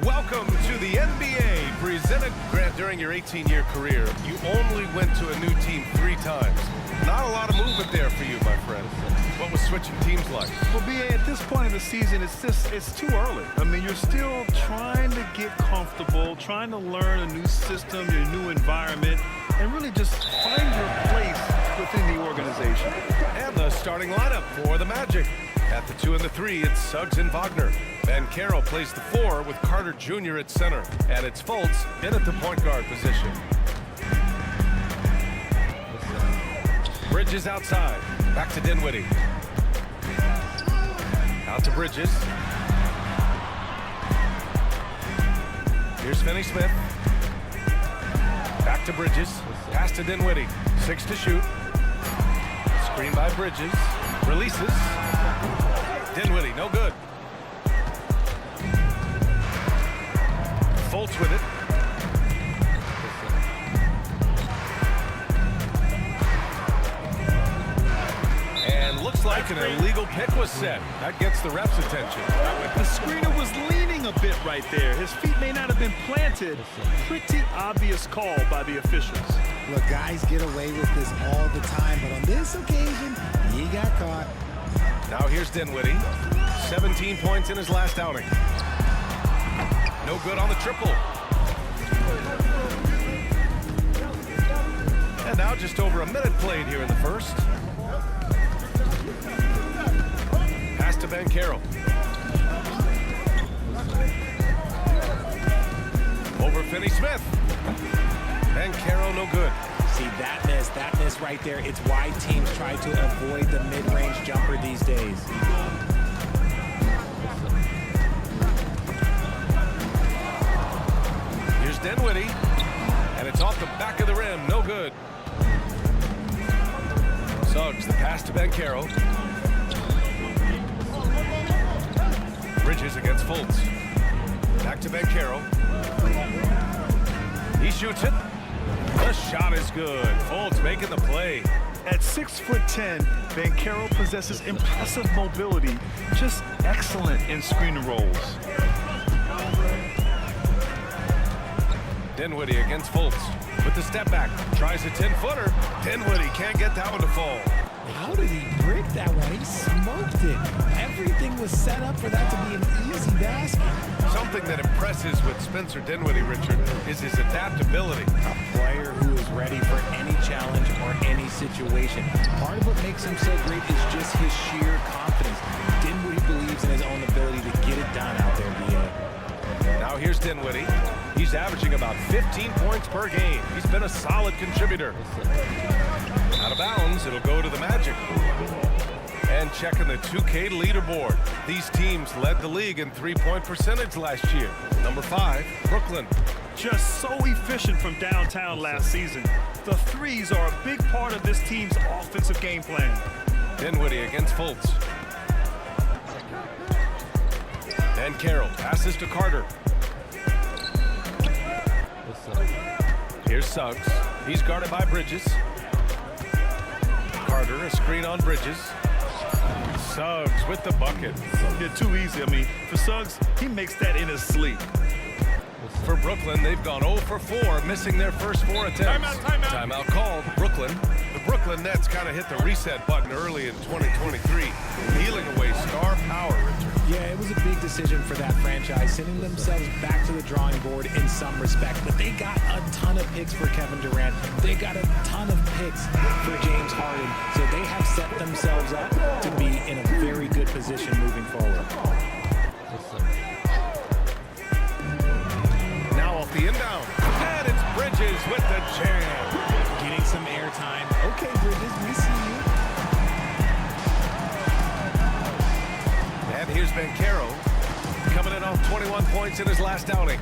Welcome to the NBA, presented. Grant, during your 18-year career, you only went to a new team 3 times. Not a lot of movement there for you, my friend. What was switching teams like? Well, B.A., at this point in the season, it's too early. I mean, you're still trying to get comfortable, trying to learn a new system, your new environment, and really just find your place within the organization. And the starting lineup for the Magic. At the 2 and the 3, it's Suggs and Wagner. Banchero plays the 4 with Carter Jr. at center. And it's Fultz in at the point guard position. Bridges outside. Back to Dinwiddie. Out to Bridges. Here's Finney-Smith. Back to Bridges. Pass to Dinwiddie. 6 to shoot. Screen by Bridges. Releases. Dinwiddie, no good. Fultz with it. And looks like an illegal pick was set. That gets the ref's attention. The screener was leaning a bit right there. His feet may not have been planted. Pretty obvious call by the officials. Look, guys get away with this all the time, but on this occasion, he got caught. Now here's Dinwiddie. 17 points in his last outing. No good on the triple. And now just over a minute played here in the first. Pass to Banchero. Over Finney-Smith. Banchero, no good. See, that miss right there, it's why teams try to avoid the mid-range jumper these days. Here's Dinwiddie, and it's off the back of the rim, no good. Suggs, the pass to Banchero. Bridges against Fultz. Back to Banchero. He shoots it. The shot is good. Fultz making the play. At 6'10", Banchero possesses impressive mobility, just excellent in screen and rolls. Dinwiddie against Fultz with the step back. Tries a 10-footer. Dinwiddie can't get that one to fall. How did he break that one? He smoked it. Everything was set up for that to be an easy basket. Something that impresses with Spencer Dinwiddie, Richard, is his adaptability. A player who is ready for any challenge or any situation. Part of what makes him so great is just his sheer confidence. Dinwiddie believes in his own ability to get it done out there, B.A. Now here's Dinwiddie. He's averaging about 15 points per game. He's been a solid contributor. Out of bounds, it'll go to the Magic. And checking the 2K leaderboard. These teams led the league in three-point percentage last year. Number 5, Brooklyn. Just so efficient from downtown last season. The threes are a big part of this team's offensive game plan. Dinwiddie against Fultz. And Carroll passes to Carter. Here's Suggs. He's guarded by Bridges. Carter, a screen on Bridges. Suggs with the bucket. Yeah, too easy. I mean, for Suggs, he makes that in his sleep. For Brooklyn, they've gone 0 for 4, missing their first 4 attempts. Timeout called. Brooklyn. The Brooklyn Nets kind of hit the reset button early in 2023, peeling away star power, Richard. Yeah, it was a big decision for that franchise, sending themselves back to the drawing board in some respect. But they got a ton of picks for Kevin Durant. They got a ton of picks for James Harden. So they have set themselves up to be in a very good position moving forward. Now off the inbound. And it's Bridges with the jam. Getting some airtime. Okay, Bridges, we see you. And here's Banchero, coming in off 21 points in his last outing.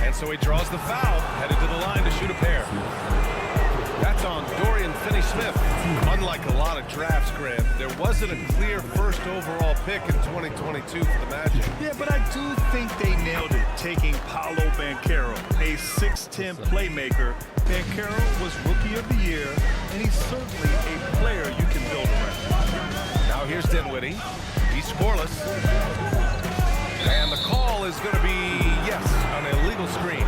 And so he draws the foul, headed to the line to shoot a pair. That's on Dorian Finney-Smith. Unlike a lot of drafts, Grant, there wasn't a clear first overall pick in 2022 for the Magic. Yeah, but I do think they nailed it, taking Paolo Banchero, a 6'10" playmaker. Banchero was Rookie of the Year, and he's certainly a player you can build around. Dallas. And the call is going to be, yes, an illegal screen.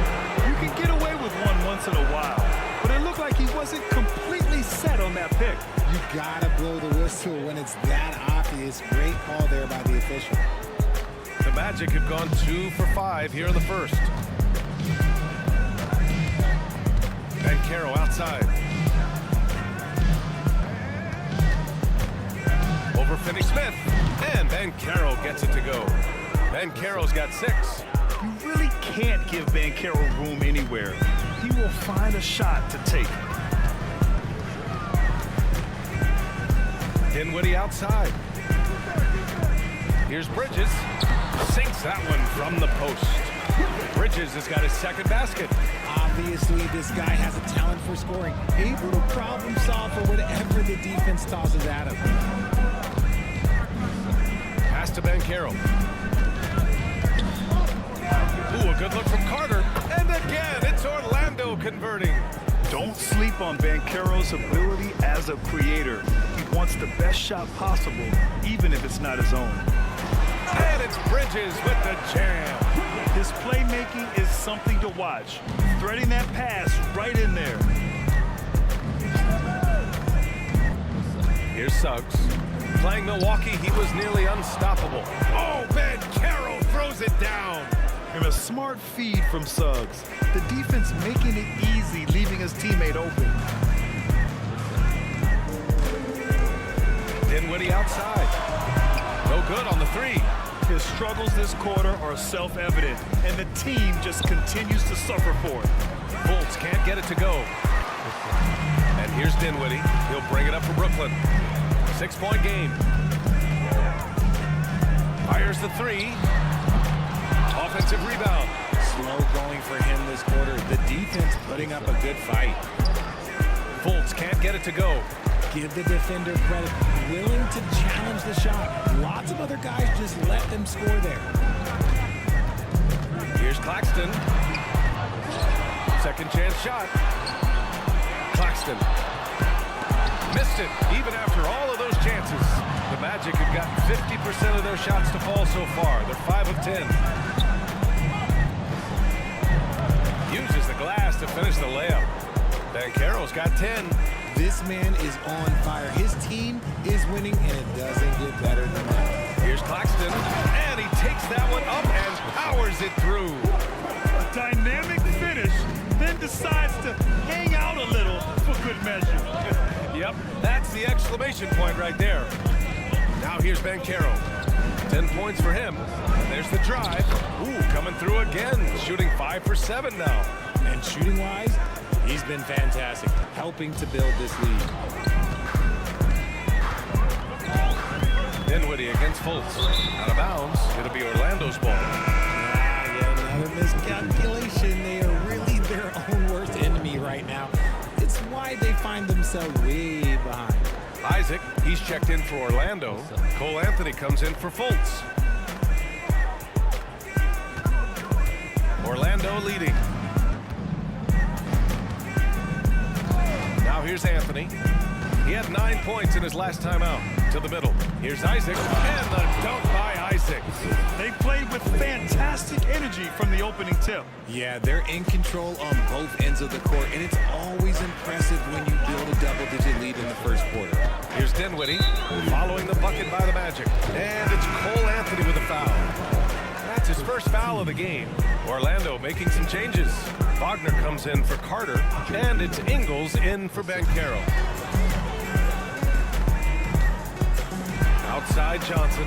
You can get away with one once in a while, but it looked like he wasn't completely set on that pick. You gotta blow the whistle when it's that obvious. Great call there by the official. The Magic have gone 2 for 5 here in the first. Caro outside. Over Finney-Smith. And Caro gets it to go. Caro's got 6. You really can't give Caro room anywhere. He will find a shot to take. Dinwiddie outside. Here's Bridges. Sinks that one from the post. Bridges has got his second basket. Obviously, this guy has a talent for scoring. Able to problem solve for whatever the defense tosses at him. Pass to Caro. Ooh, a good look from Carter. And again, it's Orlando converting. Don't sleep on Caro's ability as a creator. He wants the best shot possible, even if it's not his own. And it's Bridges with the jam. His playmaking is something to watch. Threading that pass right in there. Here's Suggs. Playing Milwaukee, he was nearly unstoppable. Oh, Caro throws it down. And a smart feed from Suggs. The defense making it easy, leaving his teammate open. Dinwiddie outside. No good on the 3. His struggles this quarter are self-evident, and the team just continues to suffer for it. Fultz can't get it to go. And here's Dinwiddie. He'll bring it up for Brooklyn. 6-point game. Fires the 3. Offensive rebound. Slow going for him this quarter. The defense putting up a good fight. Fultz can't get it to go. Give the defender credit. Willing to challenge the shot. Lots of other guys just let them score there. Here's Claxton. Second chance shot. Claxton. Missed it, even after all of those chances. The Magic have gotten 50% of their shots to fall so far. They're 5 of 10. Uses the glass to finish the layup. Caro's got 10. This man is on fire. His team is winning, and it doesn't get better than that. Here's Claxton, and he takes that one up and powers it through. A dynamic finish, then decides to hang out a little for good measure. Yep, that's the exclamation point right there. Now here's Caro. 10 points for him. And there's the drive. Ooh, coming through again, shooting 5 for 7 now. And shooting-wise, he's been fantastic, helping to build this lead. Dinwiddie against Fultz. Out of bounds. It'll be Orlando's ball. Another miscalculation. They are really their own worst enemy right now. It's why they find themselves way behind. Isaac, he's checked in for Orlando. Cole Anthony comes in for Fultz. Orlando leading. Now here's Anthony. He had 9 points in his last time out. To the middle. Here's Isaac. And the dunk by Isaac. They played with fantastic energy from the opening tip. Yeah, they're in control on both ends of the court, and it's always impressive when you build a double-digit lead in the first quarter. Here's Dinwiddie following the bucket by the Magic. And it's Cole Anthony with a foul. That's his first foul of the game. Orlando making some changes. Wagner comes in for Carter, and it's Ingles in for Caro. Outside Johnson.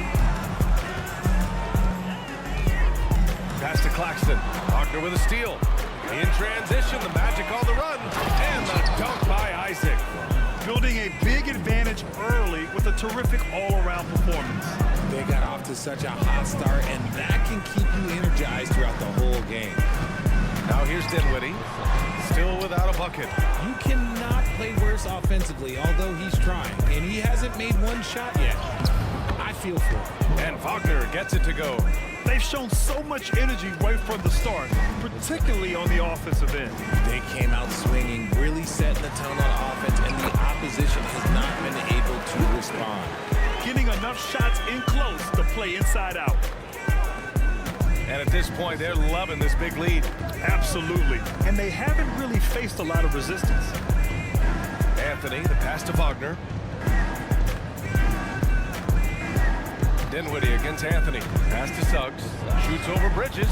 Pass to Claxton. Wagner with a steal. In transition, the Magic on the run. And the dunk by Isaac. Building a big advantage early with a terrific all-around performance. They got off to such a hot start, and that can keep you energized throughout the whole game. Now here's Dinwiddie. Still without a bucket. You cannot play worse offensively, although he's trying, and he hasn't made one shot yet. I feel for him. And Wagner gets it to go. They've shown so much energy right from the start, particularly on the offensive end. They came out swinging, really setting the tone on offense, and the opposition has not been able to respond. Getting another enough shots in close to play inside out. And at this point, they're loving this big lead. Absolutely. And they haven't really faced a lot of resistance. Anthony, the pass to Wagner. Dinwiddie against Anthony. Pass to Suggs. Shoots over Bridges.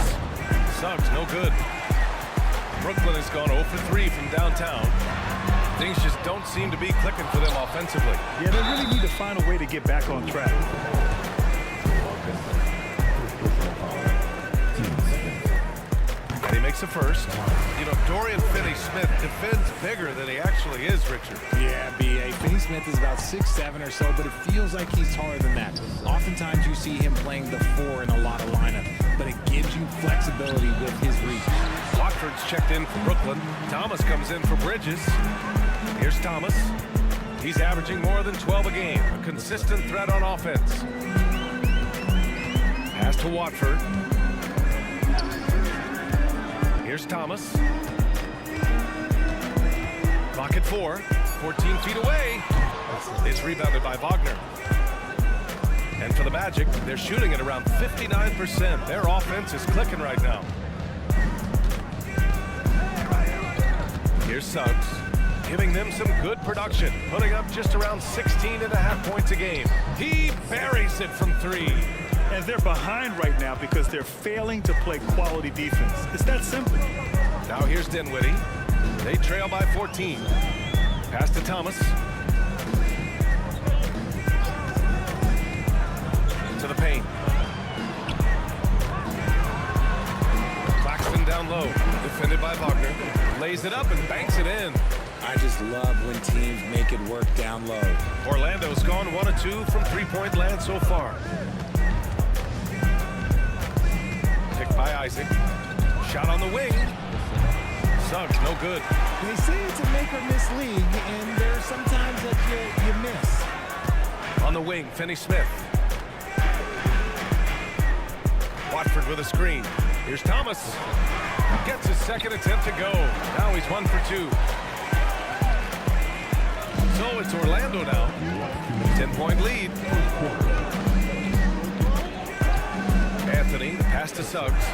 Suggs, no good. Brooklyn has gone 0 for 3 from downtown. Things just don't seem to be clicking for them offensively. Yeah, they really need to find a way to get back on track. And he makes the first. You know, Dorian Finney-Smith defends bigger than he actually is, Richard. Yeah, B.A. Finney-Smith is about 6'7" or so, but it feels like he's taller than that. Oftentimes you see him playing the 4 in a lot of lineups, but it gives you flexibility with his reach. Watford's checked in for Brooklyn. Thomas comes in for Bridges. Here's Thomas. He's averaging more than 12 a game. A consistent threat on offense. Pass to Watford. Here's Thomas. Clock at 4. 14 feet away. It's rebounded by Wagner. And for the Magic, they're shooting at around 59%. Their offense is clicking right now. Here's Suggs, giving them some good production, putting up just around 16.5 points a game. He buries it from 3. And they're behind right now because they're failing to play quality defense. It's that simple. Now here's Dinwiddie. They trail by 14. Pass to Thomas. To the paint. Claxton down low. Defended by Wagner. Lays it up and banks it in. I just love when teams make it work down low. Orlando's gone 1 of 2 from three-point land so far. Picked by Isaac. Shot on the wing. Suggs, no good. They say it's a make or miss league, and there's sometimes that you miss. On the wing, Finney-Smith. Watford with a screen. Here's Thomas. Gets his second attempt to go. Now he's 1 for 2. So it's Orlando now. 10-point lead. Anthony, pass to Suggs.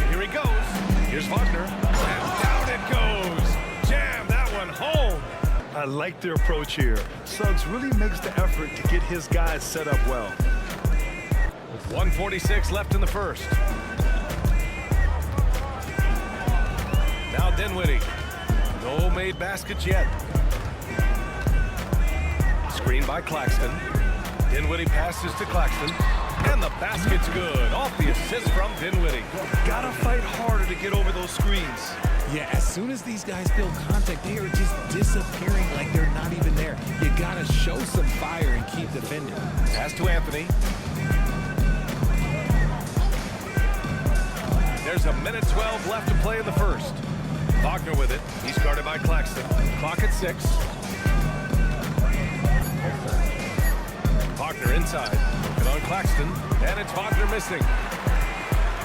Here he goes. Here's Wagner. And down it goes. Jam that one home. I like their approach here. Suggs really makes the effort to get his guys set up well. 1:46 left in the first. Now Dinwiddie. No made baskets yet. Screen by Claxton. Dinwiddie passes to Claxton. And the basket's good. Off the assist from Dinwiddie. Gotta fight harder to get over those screens. Yeah, as soon as these guys feel contact, they are just disappearing like they're not even there. You gotta show some fire and keep defending. Pass to Anthony. There's 1:12 left to play in the first. Wagner with it. He's guarded by Claxton. Clock at 6. Wagner inside. And on Claxton. And it's Wagner missing.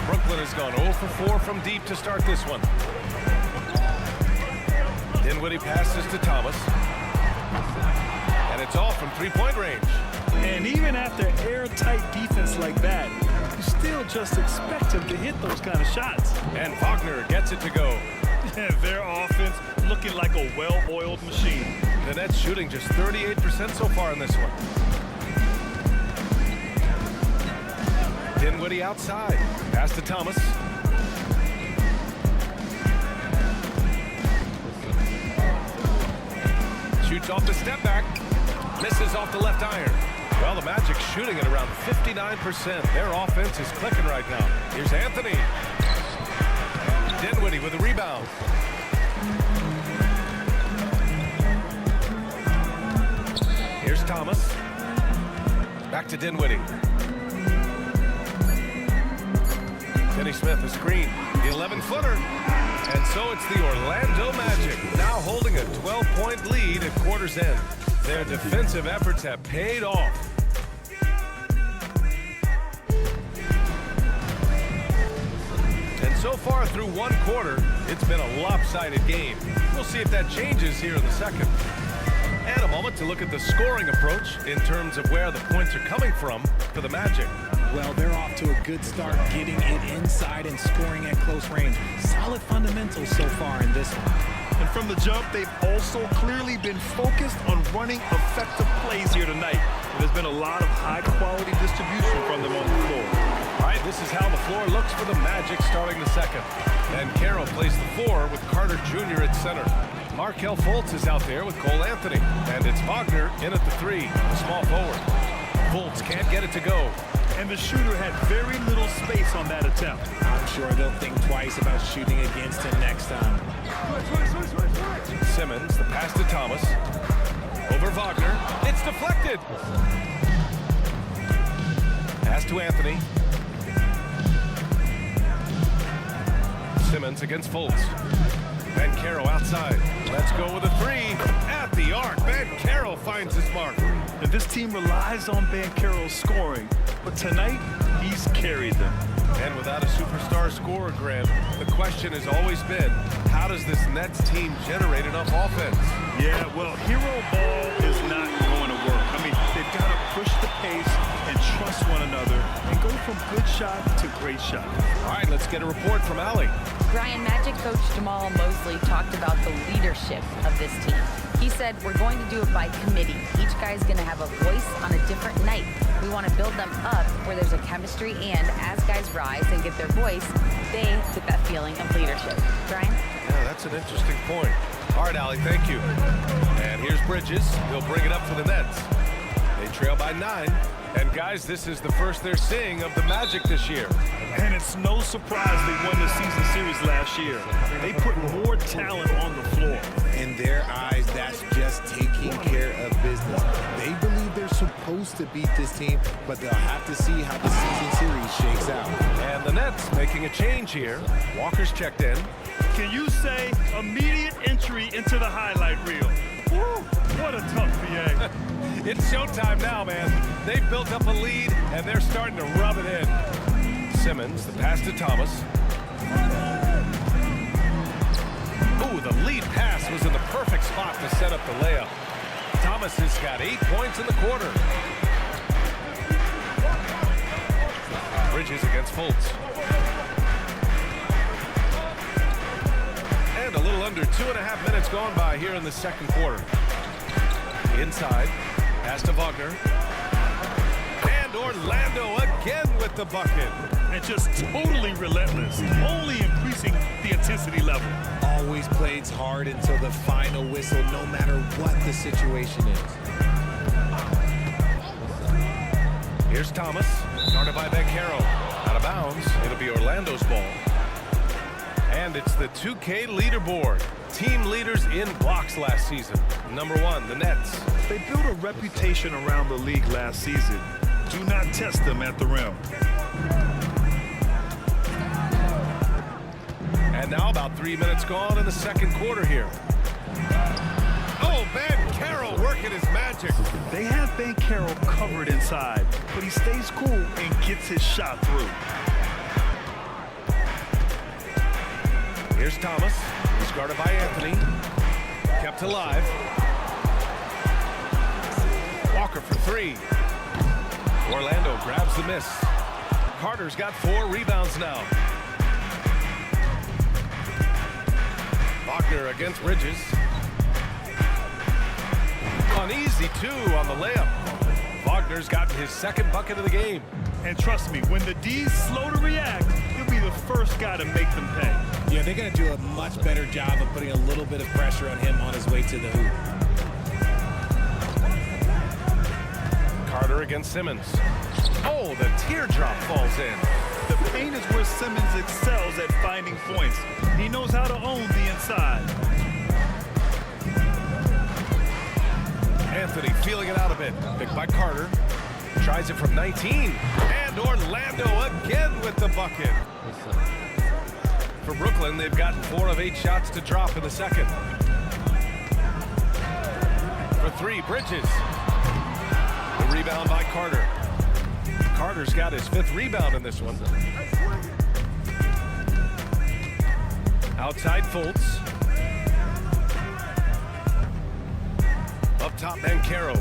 Brooklyn has gone 0 for 4 from deep to start this one. Dinwiddie passes to Thomas. And it's off from three-point range. And even after airtight defense like that, you still just expect him to hit those kind of shots. And Wagner gets it to go. Their offense looking like a well-oiled machine. The Nets shooting just 38% so far in this one. Dinwiddie outside. Pass to Thomas. Shoots off the step back. Misses off the left iron. Well, the Magic shooting at around 59%. Their offense is clicking right now. Here's Anthony. Dinwiddie with a rebound. Here's Thomas. Back to Dinwiddie. Finney-Smith, a screen. The 11-footer. And so it's the Orlando Magic, now holding a 12-point lead at quarter's end. Their defensive efforts have paid off. And so far through one quarter, it's been a lopsided game. We'll see if that changes here in the second. And a moment to look at the scoring approach in terms of where the points are coming from for the Magic. Well, they're off to a good start, getting it inside and scoring at close range. Solid fundamentals so far in this one. And from the jump, they've also clearly been focused on running effective plays here tonight. There's been a lot of high-quality distribution from them on the floor. All right, this is how the floor looks for the Magic starting the second. And Carroll plays the 4 with Carter Jr. at center. Markelle Fultz is out there with Cole Anthony. And it's Wagner in at the 3, the small forward. Fultz can't get it to go. And the shooter had very little space on that attempt. I'm sure they'll think twice about shooting against him next time. Simmons, the pass to Thomas. Over Wagner. It's deflected. Pass to Anthony. Simmons against Fultz. Banchero outside. Let's go with a 3 at the arc. Banchero finds his mark. And this team relies on Banchero's scoring, but tonight he's carried them. And without a superstar scorer, Grant, the question has always been, how does this Nets team generate enough offense? Yeah, well, hero ball is not going to work. I mean, they've got to push the pace and trust one another and go from good shot to great shot. All right, let's get a report from Allie. Brian, Magic coach Jamal Mosley talked about the leadership of this team. He said, we're going to do it by committee. Each guy's going to have a voice on a different night. We want to build them up where there's a chemistry, and as guys rise and get their voice, they get that feeling of leadership. Brian? Yeah, that's an interesting point. All right, Allie, thank you. And here's Bridges. He'll bring it up for the Nets. They trail by 9. And guys, this is the first they're seeing of the Magic this year. And it's no surprise they won the season series last year. They put more talent on the floor. In their eyes, that's just taking care of business. They believe they're supposed to beat this team, but they'll have to see how the season series shakes out. And the Nets making a change here. Walker's checked in. Can you say immediate entry into the highlight reel? Woo, what a tough VA. It's showtime now, man. They've built up a lead, and they're starting to rub it in. Simmons, the pass to Thomas. Ooh, the lead pass was in the perfect spot to set up the layup. Thomas has got 8 points in the quarter. Bridges against Fultz. And a little under 2.5 minutes gone by here in the second quarter. Inside, pass to Wagner. And Orlando again with the bucket. And just totally relentless, only increasing the intensity level. Always plays hard until the final whistle, no matter what the situation is. Here's Thomas, guarded by Banchero. Out of bounds, it'll be Orlando's ball. And it's the 2K leaderboard. Team leaders in blocks last season. Number 1, the Nets. They built a reputation around the league last season. Do not test them at the rim. And now about 3 minutes gone in the second quarter here. Oh, Banchero working his magic. They have Banchero covered inside, but he stays cool and gets his shot through. Here's Thomas. He's guarded by Anthony. Kept alive. Walker for 3. Orlando grabs the miss. Carter's got 4 rebounds now. Wagner against Bridges. An easy 2 on the layup. Wagner's gotten his second bucket of the game. And trust me, when the D's slow to react, he'll be the first guy to make them pay. Yeah, they're going to do a much better job of putting a little bit of pressure on him on his way to the hoop. Carter against Simmons. Oh, the teardrop falls in. The paint is where Simmons excels at finding points. He knows how to own the inside. Anthony feeling it out a bit. Picked by Carter. Tries it from 19. And Orlando again with the bucket. For Brooklyn, they've gotten 4 of 8 shots to drop in the second. For 3, Bridges. The rebound by Carter. Carter's got his 5th rebound in this one. Outside Fultz. A Up top, Bancaro.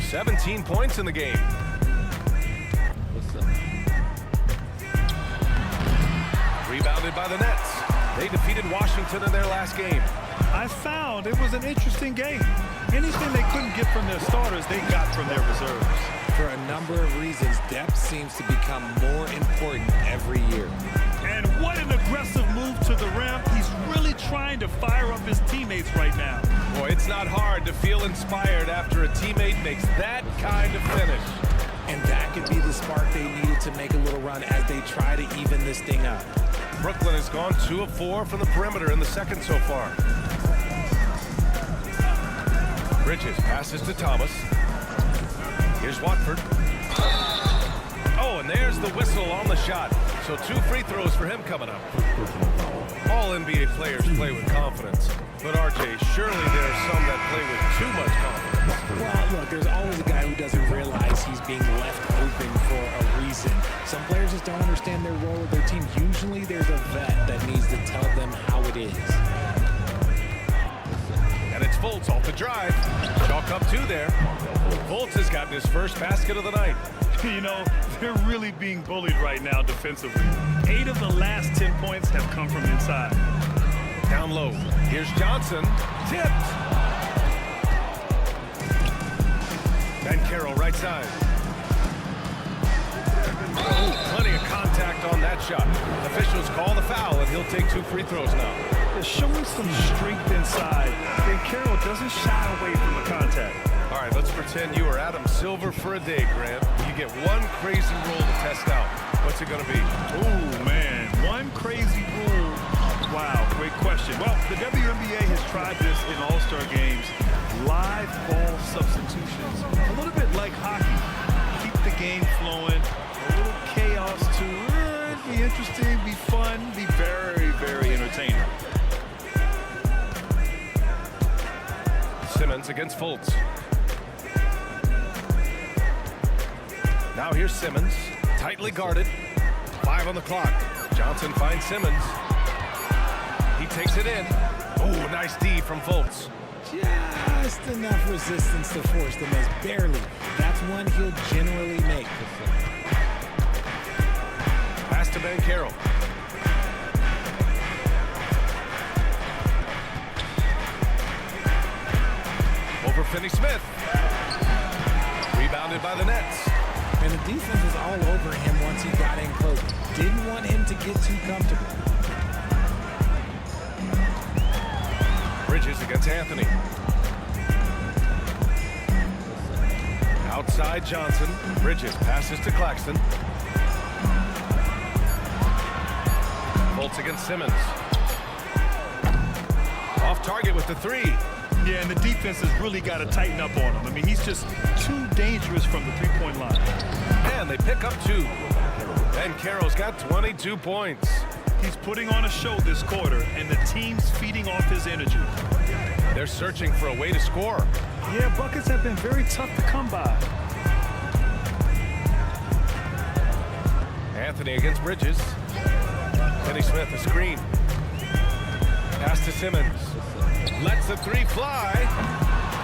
17 points in the game. Rebounded by the Nets. They defeated Washington in their last game. I found it was an interesting game. Anything they couldn't get from their starters, they got from their reserves. For a number of reasons, depth seems to become more important every year. And what an aggressive move to the rim. He's really trying to fire up his teammates right now. Boy, it's not hard to feel inspired after a teammate makes that kind of finish. And that could be the spark they needed to make a little run as they try to even this thing up. Brooklyn has gone 2 of 4 from the perimeter in the second so far. Bridges passes to Thomas. Here's Watford. Oh, and there's the whistle on the shot. So 2 free throws for him coming up. All NBA players play with confidence. But RJ, surely there are some that play with too much confidence. Well, look, there's always a guy who doesn't realize he's being left open for a reason. Some players just don't understand their role with their team. Usually there's a vet that needs to tell them how it is. And it's Fultz off the drive. Chalk up 2 there. Fultz has gotten his first basket of the night. You know, they're really being bullied right now defensively. 8 of the last 10 points have come from inside. Down low. Here's Johnson. Tipped. Bancaro right side. Oh, plenty of contact on that shot. Officials call the foul, and he'll take 2 free throws now. They're showing some strength inside. Bancaro doesn't shy away from the contact. All right, let's pretend you are Adam Silver for a day, Grant. You get one crazy rule to test out. What's it going to be? Oh, man. One crazy rule. Wow, great question. Well, the WNBA has tried this in All-Star games. Live ball substitutions. A little bit like hockey. Keep the game flowing. A little chaos too. Be interesting, be fun, be very, very entertaining. Simmons against Fultz. Now here's Simmons, tightly guarded. 5 on the clock. Johnson finds Simmons. He takes it in. Oh, nice D from Fultz. Just enough resistance to force the miss. Barely. That's one he'll generally make. Pass to Bancaro. Over Finney-Smith. Rebounded by the Nets. And the defense was all over him once he got in close. Didn't want him to get too comfortable. Bridges against Anthony. Outside Johnson. Bridges passes to Claxton. Fultz against Simmons. Off target with the 3. Yeah, and the defense has really got to tighten up on him. I mean, he's just too dangerous from the three-point line. And they pick up 2. And Carroll's got 22 points. He's putting on a show this quarter, and the team's feeding off his energy. They're searching for a way to score. Yeah, buckets have been very tough to come by. Anthony against Bridges. Finney-Smith, a screen. Pass to Simmons. Lets the 3 fly.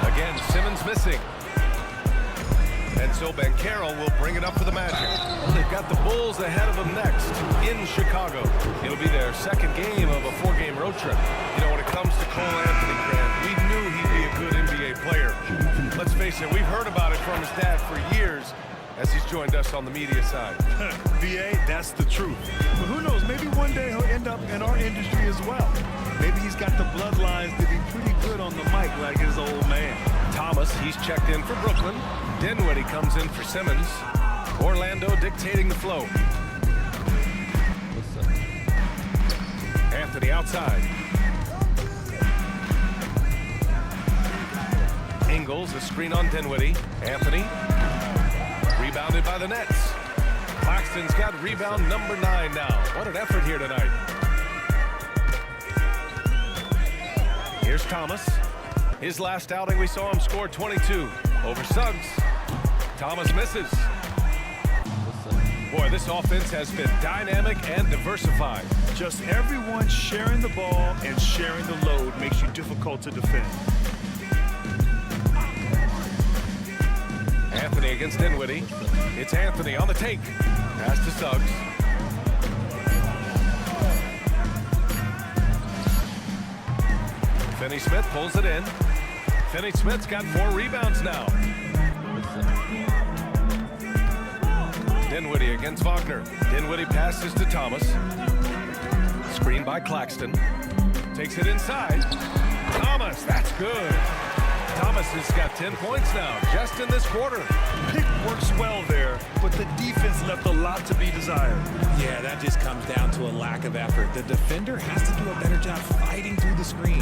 Again, Simmons missing. And so Bancaro will bring it up for the Magic. They've got the Bulls ahead of them next in Chicago. It'll be their second game of a 4-game road trip. You know, when it comes to Cole Anthony, Grant, we knew he'd be a good NBA player. Let's face it, we've heard about it from his dad for years as he's joined us on the media side. VA, that's the truth. But who knows, maybe one day he'll end up in our industry as well. Maybe he's got the bloodlines to be pretty good on the mic like his old man. Thomas, he's checked in for Brooklyn. Dinwiddie comes in for Simmons. Orlando dictating the flow. Anthony outside. Ingles, a screen on Dinwiddie. Anthony. Rebounded by the Nets. Claxton's got rebound number 9 now. What an effort here tonight. Here's Thomas. His last outing, we saw him score 22 over Suggs. Thomas misses. Boy, this offense has been dynamic and diversified. Just everyone sharing the ball and sharing the load makes you difficult to defend. against Dinwiddie. It's Anthony on the take. Pass to Suggs. Finney-Smith pulls it in. Finney-Smith's got 4 rebounds now. Dinwiddie against Wagner. Dinwiddie passes to Thomas. Screen by Claxton. Takes it inside. Thomas, that's good. Thomas has got 10 points now, just in this quarter. Pick works well there, but the defense left a lot to be desired. Yeah, that just comes down to a lack of effort. The defender has to do a better job fighting through the screen.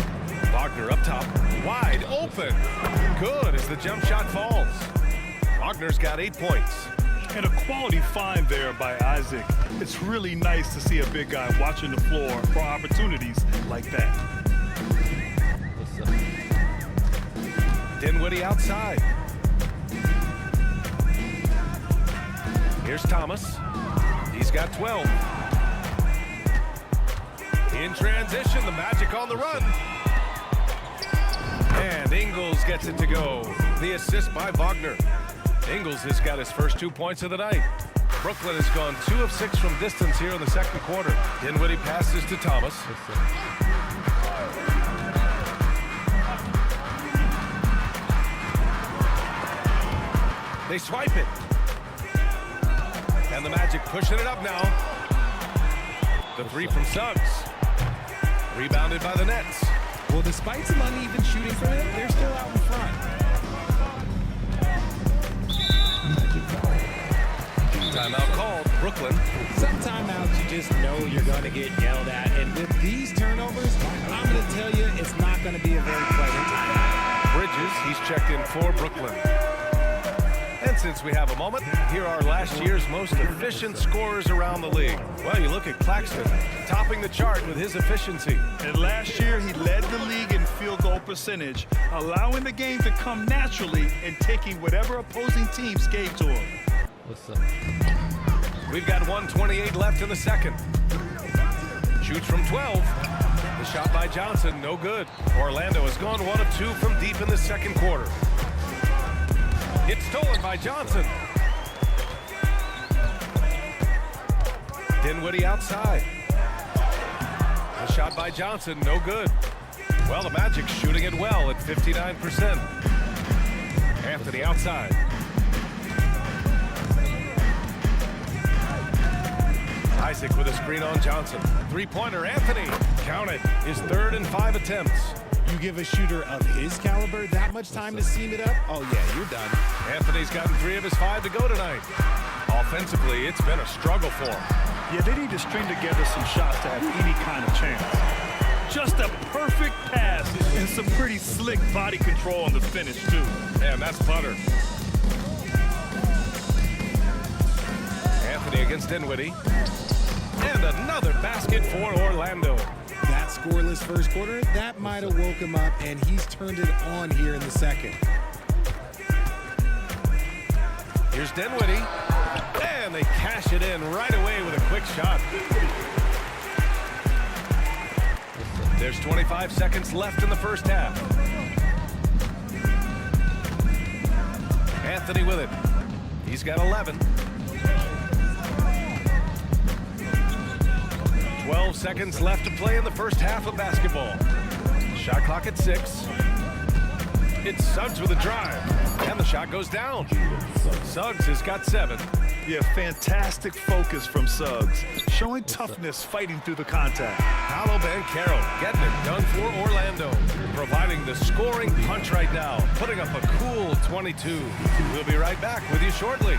Wagner up top, wide open. Good as the jump shot falls. Wagner's got 8 points. And a quality find there by Isaac. It's really nice to see a big guy watching the floor for opportunities like that. Dinwiddie outside. Here's Thomas. He's got 12. In transition, the Magic on the run. And Ingles gets it to go. The assist by Wagner. Ingles has got his first 2 points of the night. Brooklyn has gone 2 of 6 from distance here in the second quarter. Dinwiddie passes to Thomas. They swipe it. And the Magic pushing it up now. The 3 from Suggs. Rebounded by the Nets. Well, despite some uneven shooting from him, they're still out in front. Timeout called, Brooklyn. Some timeouts you just know you're going to get yelled at. And with these turnovers, I'm going to tell you it's not going to be a very pleasant time. Bridges, he's checked in for Brooklyn. And since we have a moment, here are last year's most efficient scorers around the league. Well, you look at Claxton, topping the chart with his efficiency. And last year, he led the league in field goal percentage, allowing the game to come naturally and taking whatever opposing teams gave to him. We've got 1:28 left in the second. Shoots from 12. The shot by Johnson, no good. Orlando has gone 1 of 2 from deep in the second quarter. It's stolen by Johnson. Dinwiddie outside. The shot by Johnson, no good. Well, the Magic shooting it well at 59%. Anthony outside. Isaac with a screen on Johnson. 3-pointer, Anthony. Count it. His 3rd and 5 attempts. You give a shooter of his caliber that much time to seam it up, oh yeah, you're done. Anthony's gotten 3 of his 5 to go tonight. Offensively, it's been a struggle for him. Yeah, they need to string together some shots to have any kind of chance. Just a perfect pass and some pretty slick body control on the finish, too. Man, that's butter. Anthony against Dinwiddie. And another basket for Orlando. That scoreless first quarter, that might have woke him up, and he's turned it on here in the second. Here's Dinwiddie. And they cash it in right away with a quick shot. There's 25 seconds left in the first half. Anthony with it. He's got 11. 12 seconds left to play in the first half of basketball. Shot clock at 6. It's Suggs with a drive. And the shot goes down. Suggs has got 7. Yeah, fantastic focus from Suggs. Showing toughness, fighting through the contact. Paolo Banchero getting it done for Orlando. Providing the scoring punch right now. Putting up a cool 22. We'll be right back with you shortly.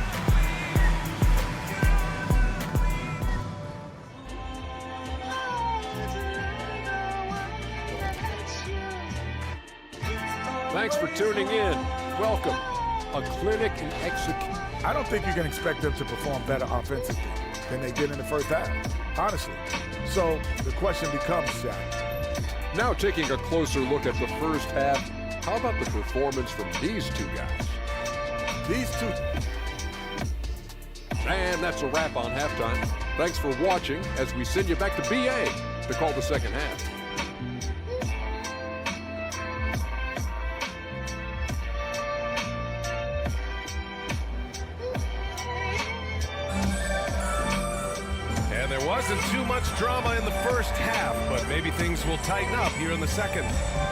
Thanks for tuning in. Welcome. A clinic in execution. I don't think you can expect them to perform better offensively than they did in the first half, honestly. So the question becomes, Shaq. Now taking a closer look at the first half, how about the performance from these two guys? These two. And that's a wrap on halftime. Thanks for watching as we send you back to BA to call the second half. There wasn't too much drama in the first half, but maybe things will tighten up here in the second.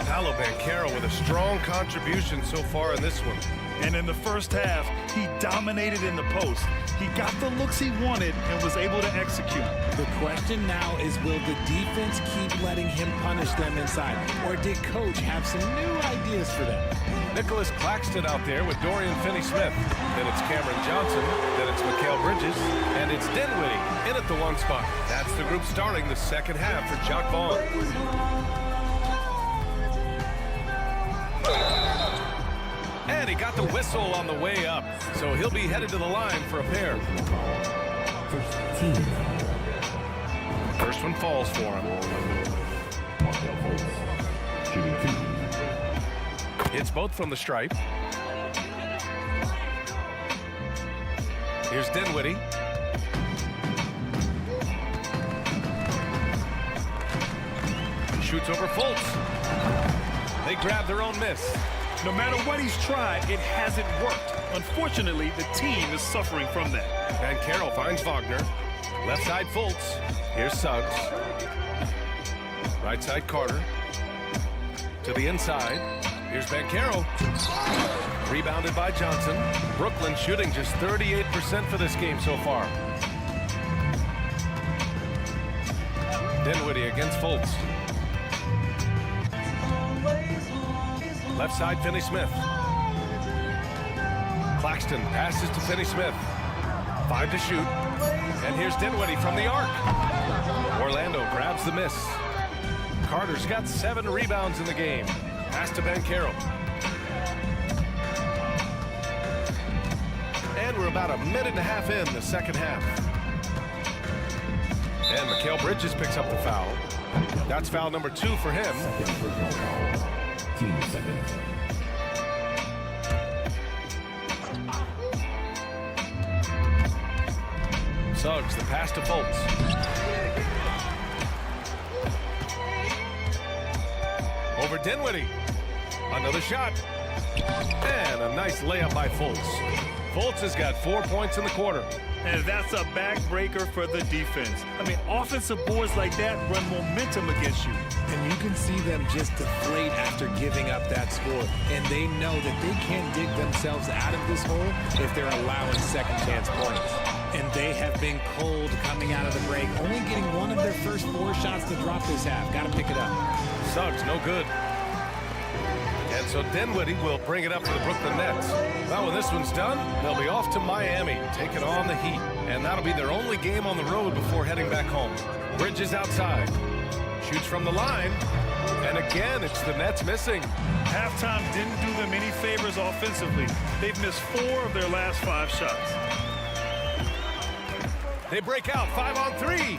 Paolo Banchero with a strong contribution so far in this one. And in the first half, he dominated in the post. He got the looks he wanted and was able to execute. The question now is, will the defense keep letting him punish them inside? Or did Coach have some new ideas for them? Nicholas Claxton out there with Dorian Finney-Smith. Then it's Cameron Johnson. Then it's Mikal Bridges. And it's Dinwiddie in at the one spot. That's the group starting the second half for Jacque Vaughn. And he got the whistle on the way up, so he'll be headed to the line for a pair. First one falls for him. It's both from the stripe. Here's Dinwiddie. Shoots over Fultz. They grab their own miss. No matter what he's tried, it hasn't worked. Unfortunately, the team is suffering from that. And Carroll finds Wagner. Left side Fultz. Here's Suggs. Right side Carter. To the inside. Here's Banchero. Rebounded by Johnson. Brooklyn shooting just 38% for this game so far. Dinwiddie against Fultz. Left side, Finney-Smith. Claxton passes to Finney-Smith. 5 to shoot. And here's Dinwiddie from the arc. Orlando grabs the miss. Carter's got 7 rebounds in the game. Pass to Banchero. And we're about a minute and a half in the second half. And Mikal Bridges picks up the foul. That's foul number 2 for him. Suggs, the pass to Fultz. Over Dinwiddie. Another shot. And a nice layup by Fultz. Fultz has got 4 points in the quarter. And that's a backbreaker for the defense. I mean, offensive boards like that run momentum against you. And you can see them just deflate after giving up that score. And they know that they can't dig themselves out of this hole if they're allowing second chance points. And they have been cold coming out of the break, only getting one of their first 4 shots to drop this half. Got to pick it up. Suggs, no good. And so Dinwiddie will bring it up for the Brooklyn Nets. Well, when this one's done, they'll be off to Miami, taking on the Heat. And that'll be their only game on the road before heading back home. Bridges outside. Shoots from the line. And again, it's the Nets missing. Halftime didn't do them any favors offensively. They've missed 4 of their last 5 shots. They break out 5 on 3.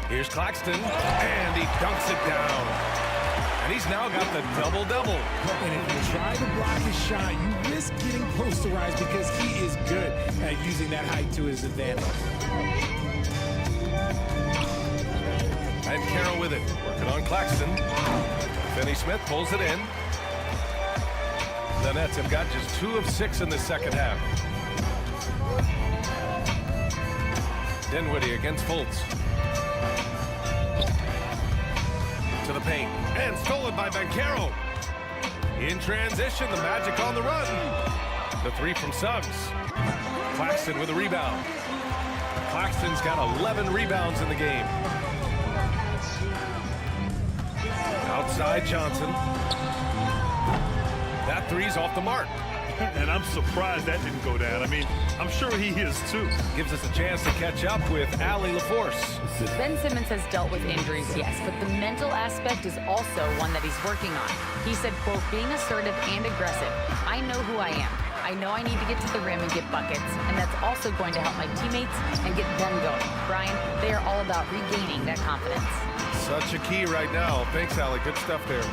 Here's Claxton, and he dunks it down. And he's now got the double-double. And if you try to block his shot, you risk getting posterized because he is good at using that height to his advantage. And Carroll with it, working on Claxton. Finney-Smith pulls it in. The Nets have got just 2 of 6 in the second half. Dinwiddie against Fultz. To the paint. And stolen by Banchero. In transition, the Magic on the run. The 3 from Suggs. Claxton with a rebound. Claxton's got 11 rebounds in the game. Outside Johnson. That 3's off the mark. And I'm surprised that didn't go down. I mean, I'm sure he is too. Gives us a chance to catch up with Allie LaForce. Ben Simmons has dealt with injuries, yes, but the mental aspect is also one that he's working on. He said, quote, being assertive and aggressive. I know who I am. I know I need to get to the rim and get buckets, and that's also going to help my teammates and get them going. Brian, they are all about regaining that confidence. Such a key right now. Thanks, Allie. Good stuff there.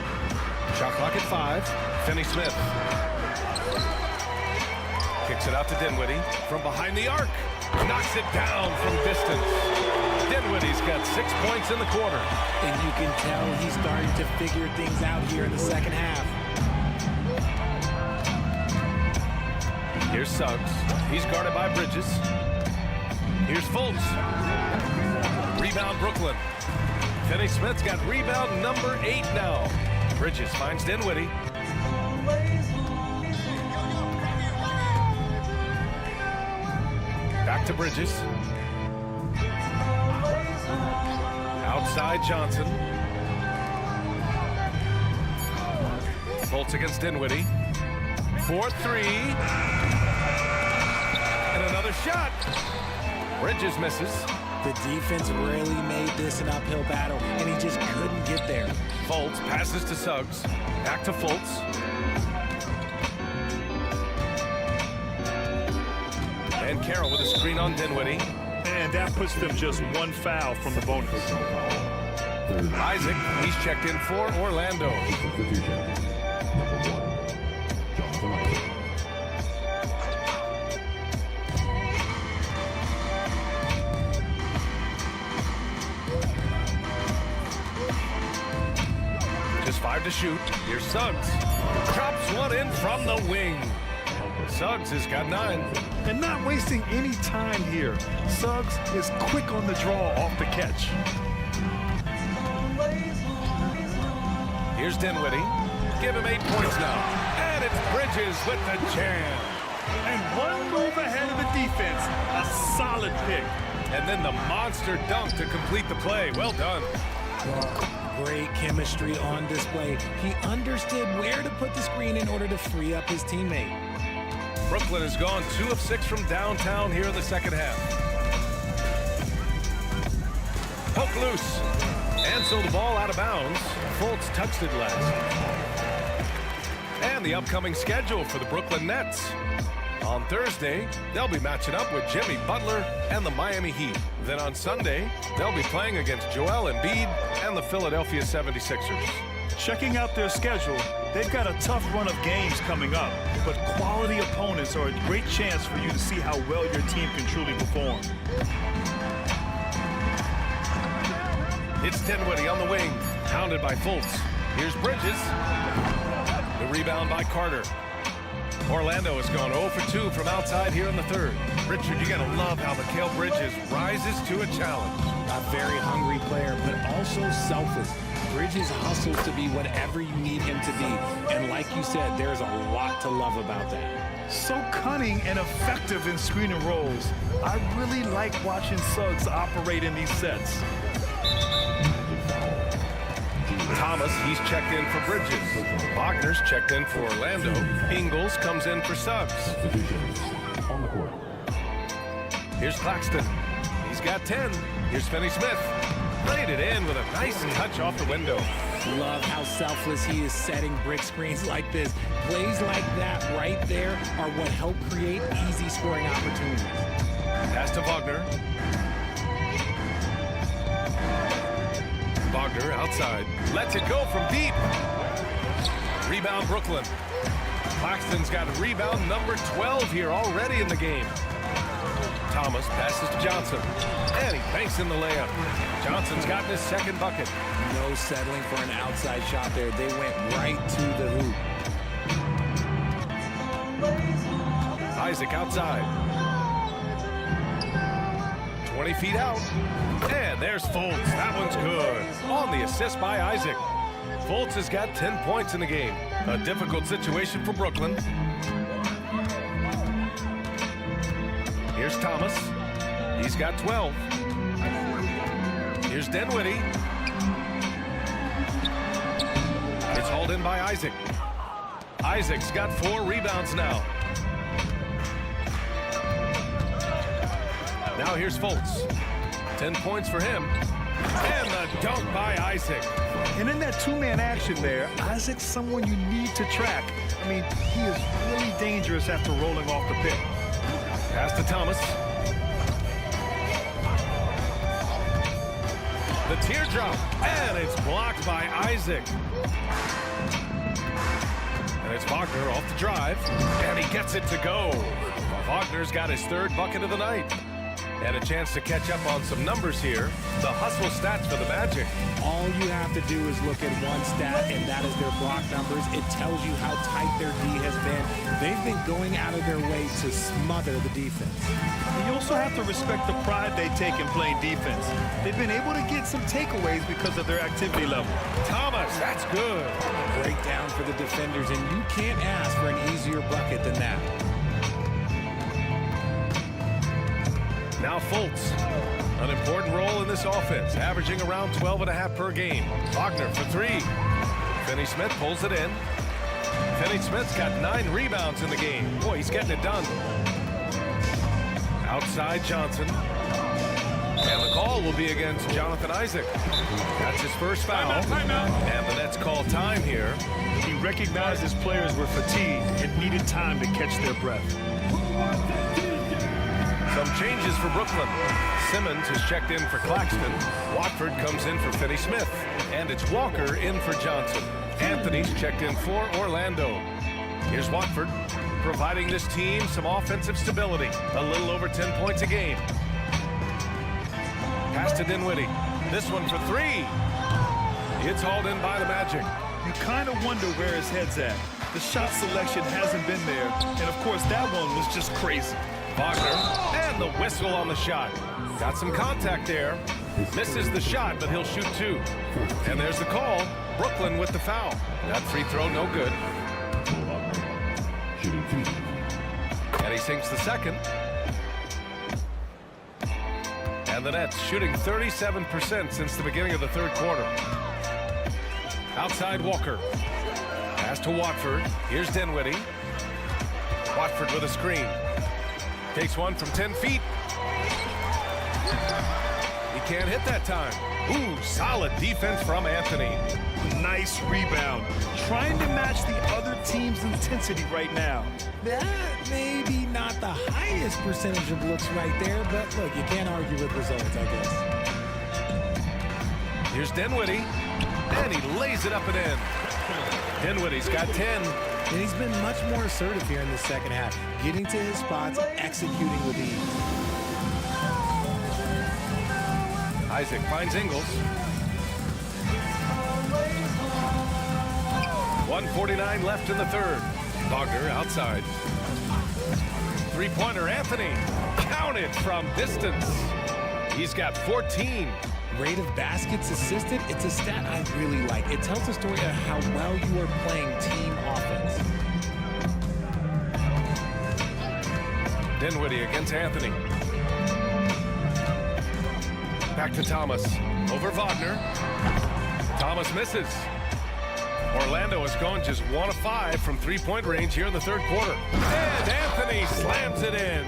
Shot clock at 5. Finney-Smith. Kicks it out to Dinwiddie from behind the arc. Knocks it down from distance. Dinwiddie's got 6 points in the quarter. And you can tell he's starting to figure things out here in the second half. Here's Suggs. He's guarded by Bridges. Here's Fultz. Rebound, Brooklyn. Finney-Smith's got rebound number 8 now. Bridges finds Dinwiddie. Back to Bridges. Outside Johnson. Fultz against Dinwiddie. 4-3. And another shot. Bridges misses. The defense really made this an uphill battle, and he just couldn't get there. Fultz passes to Suggs. Back to Fultz. And Carroll with a screen on Dinwiddie. And that puts them just one foul from the bonus. Isaac, he's checked in for Orlando. Just 5 to shoot. Here's Suggs. Drops one in from the wing. Suggs has got 9. And not wasting any time here. Suggs is quick on the draw off the catch. Here's Dinwiddie. Give him 8 points now. And it's Bridges with the jam. And one move ahead of the defense. A solid pick. And then the monster dunk to complete the play. Well done. Great chemistry on display. He understood where to put the screen in order to free up his teammate. Brooklyn has gone 2 of 6 from downtown here in the second half. Poke loose. And so the ball out of bounds. Fultz touched it last. And the upcoming schedule for the Brooklyn Nets. On Thursday, they'll be matching up with Jimmy Butler and the Miami Heat. Then on Sunday, they'll be playing against Joel Embiid and the Philadelphia 76ers. Checking out their schedule, they've got a tough run of games coming up, but quality opponents are a great chance for you to see how well your team can truly perform. It's Dinwiddie on the wing, hounded by Fultz. Here's Bridges. The rebound by Carter. Orlando has gone 0 for 2 from outside here in the third. Richard, you gotta love how Mikal Bridges rises to a challenge. A very hungry player, but also selfless. Bridges hustles to be whatever you need him to be. And like you said, there's a lot to love about that. So cunning and effective in screen and rolls. I really like watching Suggs operate in these sets. Thomas, he's checked in for Bridges. Wagner's checked in for Orlando. Ingles comes in for Suggs. Here's Claxton. He's got 10. Here's Finney-Smith. Laid it in with a nice touch off the window. Love how selfless he is setting brick screens like this. Plays like that right there are what help create easy scoring opportunities. Pass to Wagner. Wagner outside. Lets it go from deep. Rebound Brooklyn. Claxton's got rebound number 12 here already in the game. Thomas passes to Johnson. And he banks in the layup. Johnson's gotten his second bucket. No settling for an outside shot there. They went right to the hoop. Isaac outside. 20 feet out. And there's Fultz. That one's good. On the assist by Isaac. Fultz has got 10 points in the game. A difficult situation for Brooklyn. Here's Thomas. He's got 12. Here's Dinwiddie. It's hauled in by Isaac. Isaac's got 4 rebounds now. Now here's Fultz. 10 points for him. And the dunk by Isaac. And in that two-man action there, Isaac's someone you need to track. I mean, he is really dangerous after rolling off the pick. Pass to Thomas. The teardrop, and it's blocked by Isaac. And it's Wagner off the drive, and he gets it to go. Wagner's got his 3rd bucket of the night. And a chance to catch up on some numbers here. The hustle stats for the Magic. All you have to do is look at one stat, and that is their block numbers. It tells you how tight their D has been. They've been going out of their way to smother the defense. And you also have to respect the pride they take in playing defense. They've been able to get some takeaways because of their activity level. Thomas, that's good. Great down for the defenders, and you can't ask for an easier bucket than that. Now Fultz, an important role in this offense, averaging around 12.5 per game. Wagner for three. Finney-Smith pulls it in. Finney-Smith's got 9 rebounds in the game. Boy, he's getting it done. Outside Johnson. And the call will be against Jonathan Isaac. That's his first foul. And the Nets call time here. He recognized his players were fatigued and needed time to catch their breath. Some changes for Brooklyn. Simmons is checked in for Claxton. Watford comes in for Finney-Smith. And it's Walker in for Johnson. Anthony's checked in for Orlando. Here's Watford, providing this team some offensive stability. A little over 10 points a game. Pass to Dinwiddie. This one for three. It's hauled in by the Magic. You kind of wonder where his head's at. The shot selection hasn't been there. And, of course, that one was just crazy. Wagner, and the whistle on the shot. Got some contact there. Misses the shot, but he'll shoot 2. And there's the call. Brooklyn with the foul. That free throw, no good. And he sinks the second. And the Nets shooting 37% since the beginning of the third quarter. Outside Walker. Pass to Watford. Here's Dinwiddie. Watford with a screen. Takes one from 10 feet. He can't hit that time. Ooh, solid defense from Anthony. Nice rebound. Trying to match the other team's intensity right now. That may be not the highest percentage of looks right there, but look, you can't argue with results, I guess. Here's Dinwiddie, and he lays it up and in. Dinwiddie's got 10. And he's been much more assertive here in the second half, getting to his spots, executing with ease. Isaac finds Ingles. 1:49 left in the third. Wagner outside. Three-pointer Anthony. Count it from distance. He's got 14. Rate of baskets assisted, it's a stat I really like. It tells a story of how well you are playing team offense. Dinwiddie against Anthony. Back to Thomas. Over Wagner. Thomas misses. Orlando has gone just 1 of 5 from three-point range here in the third quarter. And Anthony slams it in.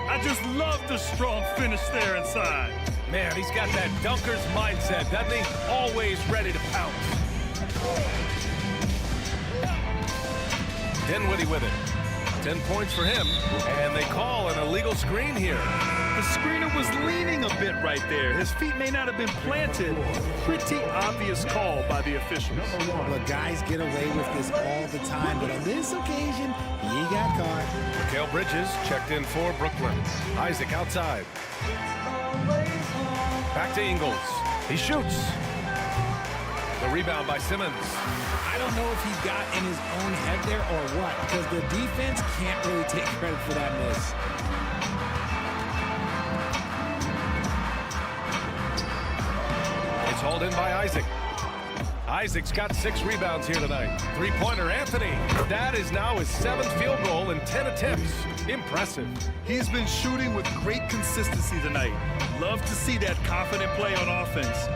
I just love the strong finish there inside. Man, he's got that dunker's mindset, doesn't he? Always ready to pounce. Dinwiddie with it. 10 points for him. And they call an illegal screen here. The screener was leaning a bit right there. His feet may not have been planted. Pretty obvious call by the officials. Look, guys get away with this all the time, but on this occasion, he got caught. Mikal Bridges checked in for Brooklyn. Isaac outside. Back to Ingles. He shoots. The rebound by Simmons. I don't know if he got in his own head there or what, because the defense can't really take credit for that miss. It's hauled in by Isaac. Isaac's got 6 rebounds here tonight. Three-pointer Anthony. That is now his 7th field goal in 10 attempts. Impressive. He's been shooting with great consistency tonight. Love to see that confident play on offense.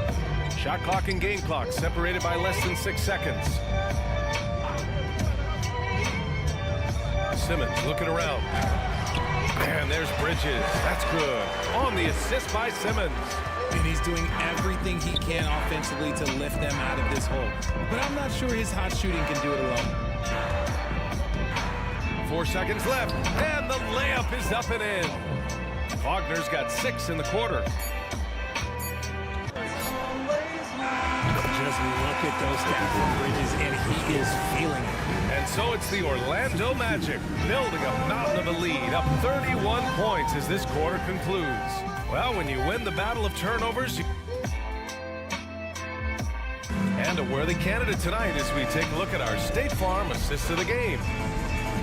Shot clock and game clock separated by less than 6 seconds. Simmons looking around. And there's Bridges. That's good. On the assist by Simmons. And he's doing everything he can offensively to lift them out of this hole. But I'm not sure his hot shooting can do it alone. 4 seconds left. And the layup is up and in. Wagner's got 6 in the quarter. Just look look at those stats from Bridges, and he is feeling it. And so it's the Orlando Magic building a mountain of a lead, up 31 points as this quarter concludes. Well, when you win the battle of turnovers, and a worthy candidate tonight as we take a look at our State Farm assist of the game.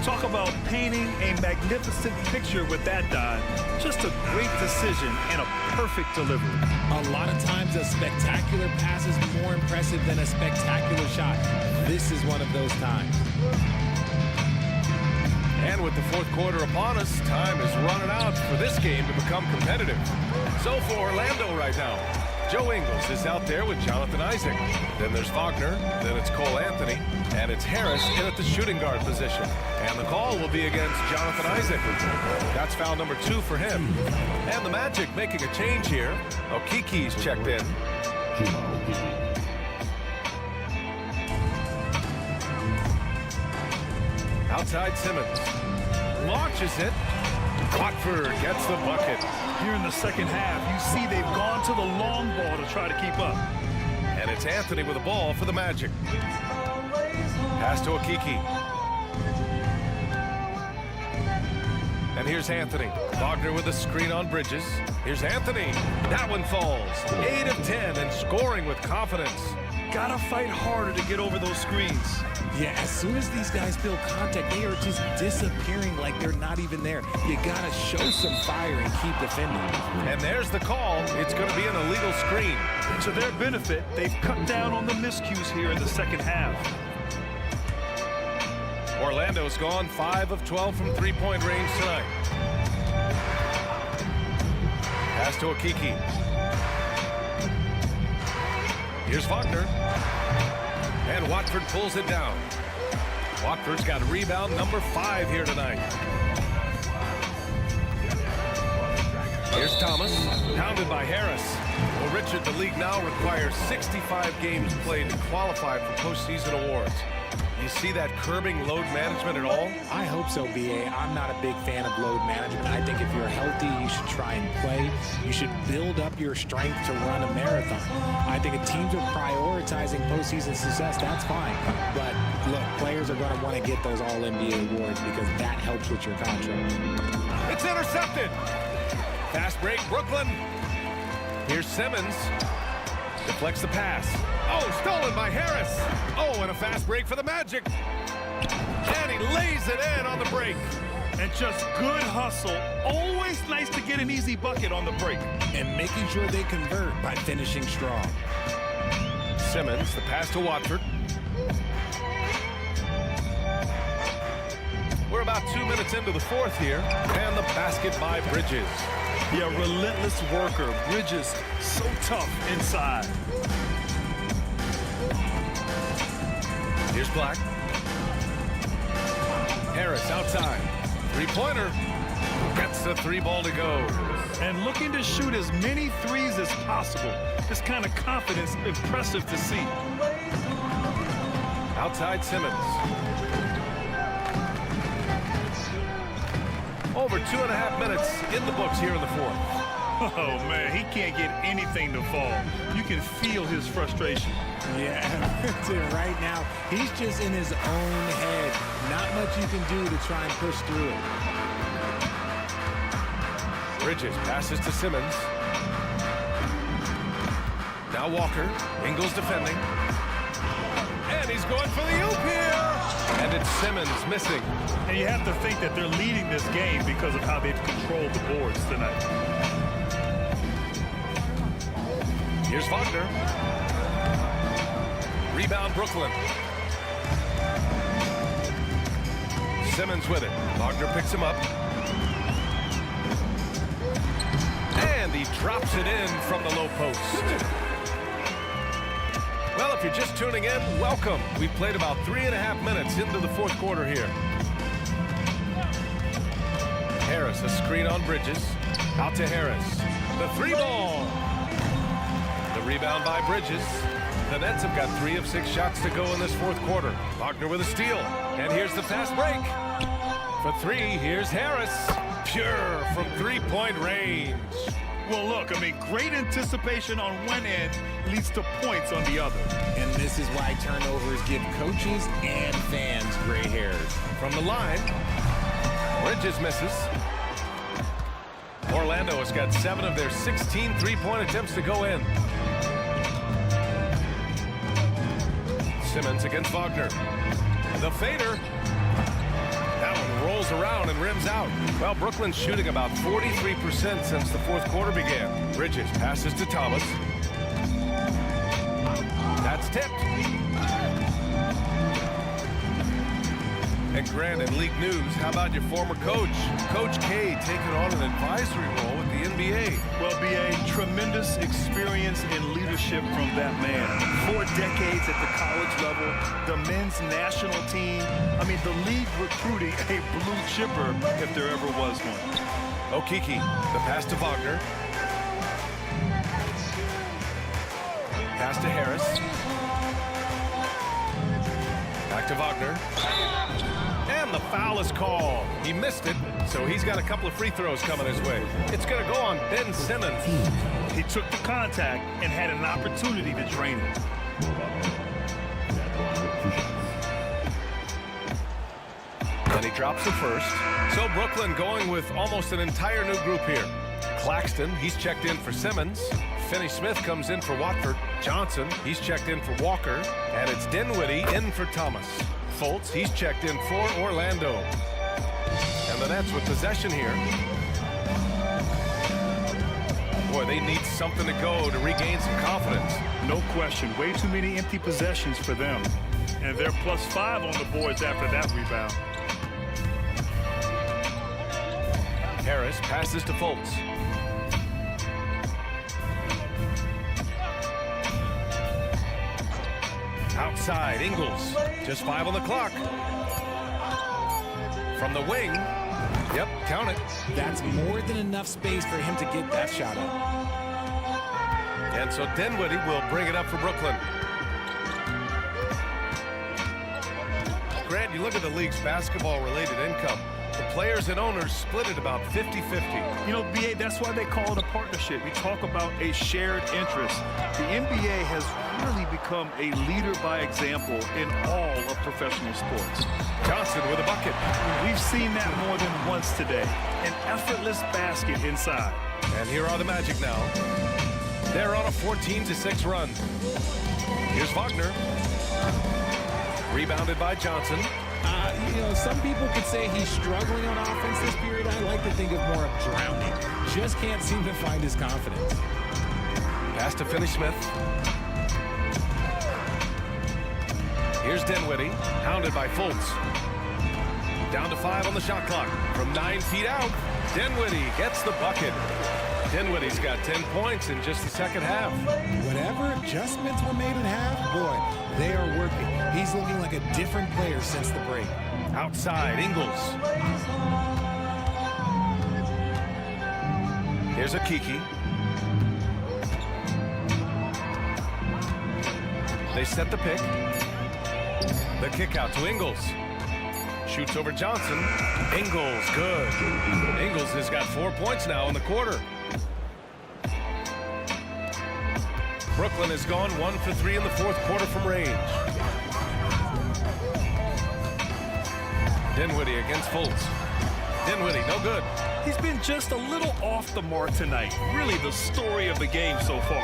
Talk about painting a magnificent picture with that dive. Just a great decision and a perfect delivery. A lot of times a spectacular pass is more impressive than a spectacular shot. This is one of those times. And with the fourth quarter upon us, time is running out for this game to become competitive. So for Orlando right now, Joe Ingles is out there with Jonathan Isaac. Then there's Wagner, then it's Cole Anthony, and it's Harris in at the shooting guard position. And the call will be against Jonathan Isaac. That's foul number 2 for him. And the Magic making a change here. Okiki's checked in. Outside Simmons. Launches it. Watford gets the bucket. Here in the second half, you see they've gone to the long ball to try to keep up. And it's Anthony with the ball for the Magic. Pass to Okiki. And here's Anthony. Wagner with a screen on Bridges. Here's Anthony. That one falls. 8 of 10 and scoring with confidence. Gotta fight harder to get over those screens. Yeah, as soon as these guys feel contact, they are just disappearing like they're not even there. You gotta show some fire and keep defending. And there's the call. It's going to be an illegal screen. To their benefit, they've cut down on the miscues here in the second half. Orlando's gone 5 of 12 from three-point range tonight. Pass to Okiki. Here's Wagner. And Watford pulls it down. Watford's got rebound number 5 here tonight. Here's Thomas, pounded by Harris. Well, Richard, the league now requires 65 games played to qualify for postseason awards. You see that curbing load management at all? I hope so, B.A. I'm not a big fan of load management. I think if you're healthy, you should try and play. You should build up your strength to run a marathon. I think if teams are prioritizing postseason success, that's fine. But look, players are going to want to get those All-NBA awards because that helps with your contract. It's intercepted. Fast break, Brooklyn. Here's Simmons. Deflects the pass. Oh, stolen by Harris. Oh, and a fast break for the Magic. And he lays it in on the break. And just good hustle. Always nice to get an easy bucket on the break. And making sure they convert by finishing strong. Simmons, the pass to Watford. We're about 2 minutes into the fourth here. And the basket by Bridges. Yeah, relentless worker. Bridges, so tough inside. Here's Black. Harris outside. Three-pointer. Gets the 3-ball to go. And looking to shoot as many threes as possible. This kind of confidence, impressive to see. Outside Simmons. Over 2.5 minutes in the books here in the fourth. Oh, man, he can't get anything to fall. You can feel his frustration. Yeah, right now, he's just in his own head. Not much you can do to try and push through it. Bridges passes to Simmons. Now Walker. Ingles defending. And he's going for the oop here. And it's Simmons missing. And you have to think that they're leading this game because of how they've controlled the boards tonight. Here's Wagner. Rebound Brooklyn. Simmons with it. Wagner picks him up. And he drops it in from the low post. Well, if you're just tuning in, welcome. We've played about 3.5 minutes into the fourth quarter here. Harris, a screen on Bridges. Out to Harris. The 3-ball. The rebound by Bridges. The Nets have got 3 of 6 shots to go in this fourth quarter. Wagner with a steal. And here's the fast break. For 3, here's Harris. Pure from 3-point range. Well, look, I mean, great anticipation on one end leads to points on the other. And this is why turnovers give coaches and fans gray hairs. From the line, Bridges misses. Orlando has got 7 of their 16 three-point attempts to go in. Simmons against Wagner. The fader. That one rolls around and rims out. Well, Brooklyn's shooting about 43% since the fourth quarter began. Bridges passes to Thomas. That's tipped. And Grant, in league news, how about your former coach? Coach K taking on an advisory role with the NBA. Well, B.A., tremendous experience and leadership from that man. 4 decades at the college level, the men's national team. I mean, the league recruiting a blue chipper if there ever was one. Okeke, the pass to Wagner. Pass to Harris. Back to Wagner. And the foul is called. He missed it, so he's got a couple of free throws coming his way. It's going to go on Ben Simmons. He took the contact and had an opportunity to drain it. And he drops the first. So Brooklyn going with almost an entire new group here. Claxton, he's checked in for Simmons. Finney-Smith comes in for Watford. Johnson, he's checked in for Walker. And it's Dinwiddie in for Thomas. Fultz, he's checked in for Orlando. And the Nets with possession here. Boy, they need something to go to regain some confidence. No question. Way too many empty possessions for them. And they're +5 on the boards after that rebound. Harris passes to Fultz. Outside, Ingles. Just 5 on the clock. From the wing. Yep, count it. That's more than enough space for him to get that shot up. And so Dinwiddie will bring it up for Brooklyn. Grant, you look at the league's basketball-related income. The players and owners split it about 50-50. You know, B.A., that's why they call it a partnership. We talk about a shared interest. The NBA has really become a leader by example in all of professional sports. Johnson with a bucket. We've seen that more than once today. An effortless basket inside. And here are the Magic now. They're on a 14-6 run. Here's Wagner. Rebounded by Johnson. You know, some people could say he's struggling on offense this period. I like to think of more of drowning. Just can't seem to find his confidence. Pass to Finney-Smith. Here's Dinwiddie, hounded by Fultz. Down to 5 on the shot clock. From 9 feet out, Dinwiddie gets the bucket. Dinwiddie's got 10 points in just the second half. Whatever adjustments were made in half, boy, they are working. He's looking like a different player since the break. Outside, Ingles. Here's Okeke. They set the pick. The kick out to Ingles. Shoots over Johnson. Ingles, good. Ingles has got 4 points now in the quarter. Brooklyn has gone 1 for 3 in the fourth quarter from range. Dinwiddie against Fultz. Dinwiddie, no good. He's been just a little off the mark tonight. Really the story of the game so far.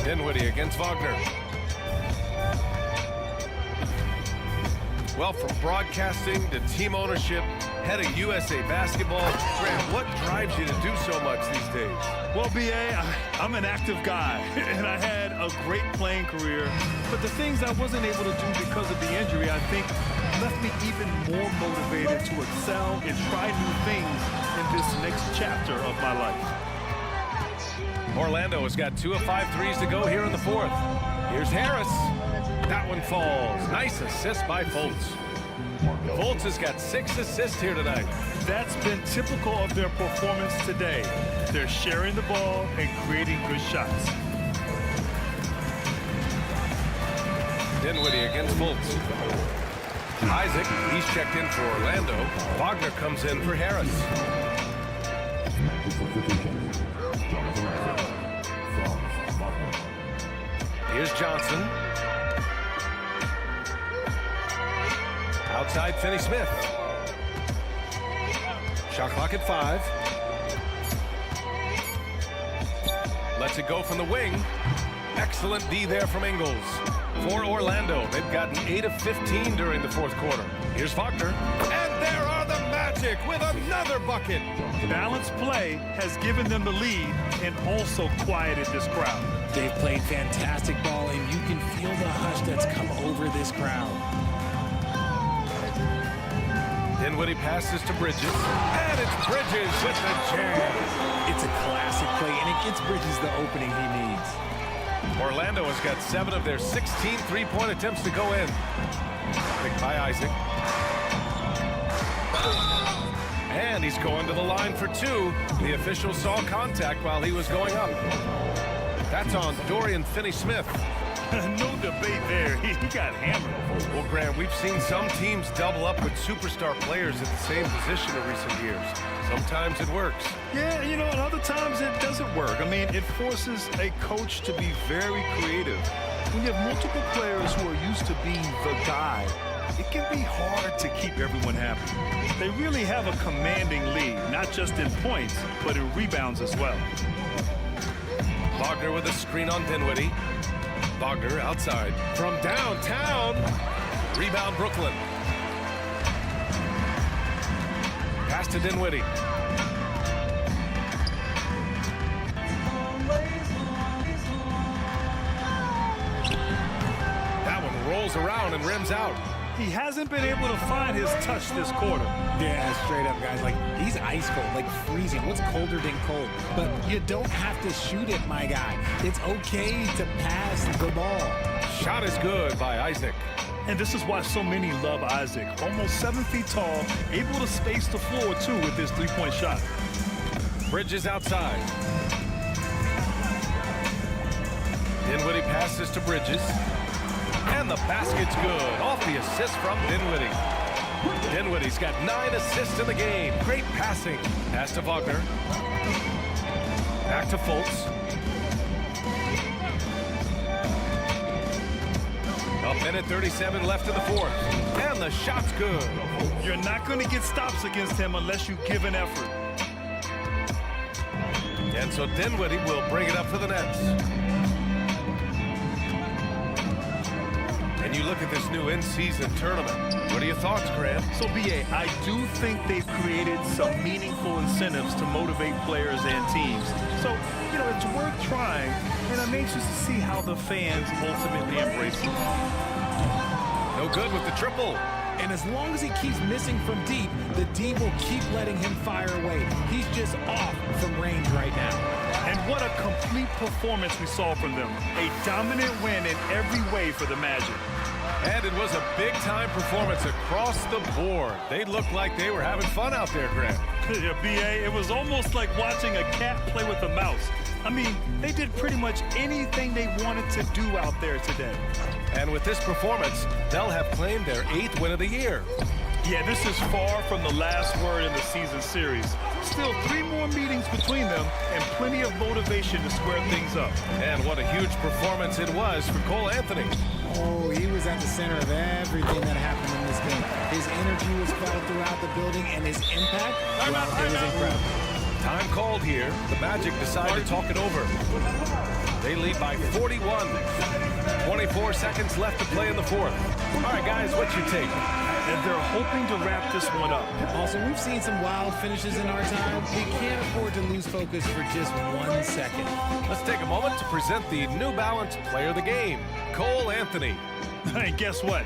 Dinwiddie against Wagner. Well, from broadcasting to team ownership, head of USA Basketball, Grant, what drives you to do so much these days? Well, B.A., I'm an active guy, and I had a great playing career. But the things I wasn't able to do because of the injury, I think, left me even more motivated to excel and try new things in this next chapter of my life. Orlando has got 2 of 5 threes to go here in the fourth. Here's Harris. That one falls. Nice assist by Fultz. Fultz has got 6 assists here tonight. That's been typical of their performance today. They're sharing the ball and creating good shots. Dinwiddie against Fultz. Isaac, he's checked in for Orlando. Wagner comes in for Harris. Here's Johnson. Outside, Finney-Smith. Shot clock at 5. Lets it go from the wing. Excellent D there from Ingles. For Orlando, they've gotten 8 of 15 during the fourth quarter. Here's Wagner. And there are the Magic with another bucket. Balanced play has given them the lead and also quieted this crowd. They've played fantastic ball, and you can feel the hush that's come over this crowd. Dinwiddie passes to Bridges. And it's Bridges with the jam. It's a classic play, and it gets Bridges the opening he needs. Orlando has got 7 of their 16 three-point attempts to go in. Picked by Isaac. And he's going to the line for 2. The official saw contact while he was going up. That's on Dorian Finney-Smith. No debate there. He got hammered. Well, Grant, we've seen some teams double up with superstar players at the same position in recent years. Sometimes it works. Yeah, you know, and other times it doesn't work. I mean, it forces a coach to be very creative. When you have multiple players who are used to being the guy, it can be hard to keep everyone happy. They really have a commanding lead, not just in points, but in rebounds as well. Wagner with a screen on Dinwiddie. Wagner outside from downtown. Rebound Brooklyn. Pass to Dinwiddie. That one rolls around and rims out. He hasn't been able to find his touch this quarter. Yeah, straight up, guys. Like, he's ice cold, like freezing. What's colder than cold? But you don't have to shoot it, my guy. It's okay to pass the ball. Shot is good by Isaac. And this is why so many love Isaac. Almost 7 feet tall, able to space the floor, too, with his three-point shot. Bridges outside. Dinwiddie passes to Bridges. And the basket's good. Off the assist from Dinwiddie. Dinwiddie's got 9 assists in the game. Great passing. Pass to Wagner. Back to Fultz. A minute 37 left in the fourth. And the shot's good. You're not going to get stops against him unless you give an effort. And so Dinwiddie will bring it up for the Nets. And you look at this new in-season tournament. What are your thoughts, Grant? So, B.A., I do think they've created some meaningful incentives to motivate players and teams. So, you know, it's worth trying, and I'm anxious to see how the fans ultimately embrace it. No good with the triple. And as long as he keeps missing from deep, the D will keep letting him fire away. He's just off from range right now. And what a complete performance we saw from them. A dominant win in every way for the Magic. And it was a big-time performance across the board. They looked like they were having fun out there, Grant. Yeah, B.A., it was almost like watching a cat play with a mouse. I mean, they did pretty much anything they wanted to do out there today. And with this performance, they'll have claimed their 8th win of the year. Yeah, this is far from the last word in the season series. Still 3 more meetings between them and plenty of motivation to square things up. And what a huge performance it was for Cole Anthony. Oh, he was at the center of everything that happened in this game. His energy was felt throughout the building, and his impact, well, it was incredible. Time called here. The Magic decide to talk it over. They lead by 41. 24 seconds left to play in the fourth. All right, guys, what's your take? And they're hoping to wrap this one up. Also, we've seen some wild finishes in our time. We can't afford to lose focus for just 1 second. Let's take a moment to present the New Balance Player of the Game, Cole Anthony. And guess what?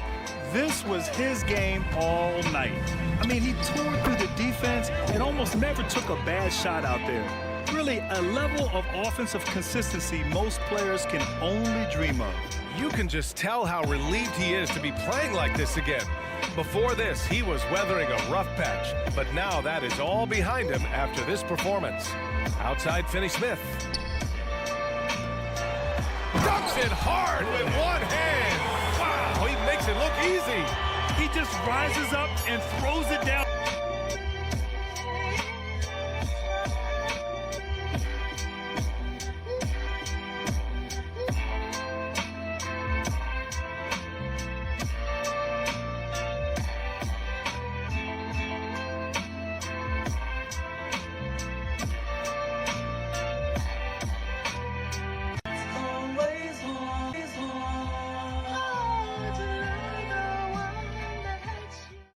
This was his game all night. I mean, he tore through the defense and almost never took a bad shot out there. Really, a level of offensive consistency most players can only dream of. You can just tell how relieved he is to be playing like this again. Before this, he was weathering a rough patch, but now that is all behind him after this performance. Outside Finney-Smith. Dunks it hard with one hand. Wow, he makes it look easy. He just rises up and throws it down.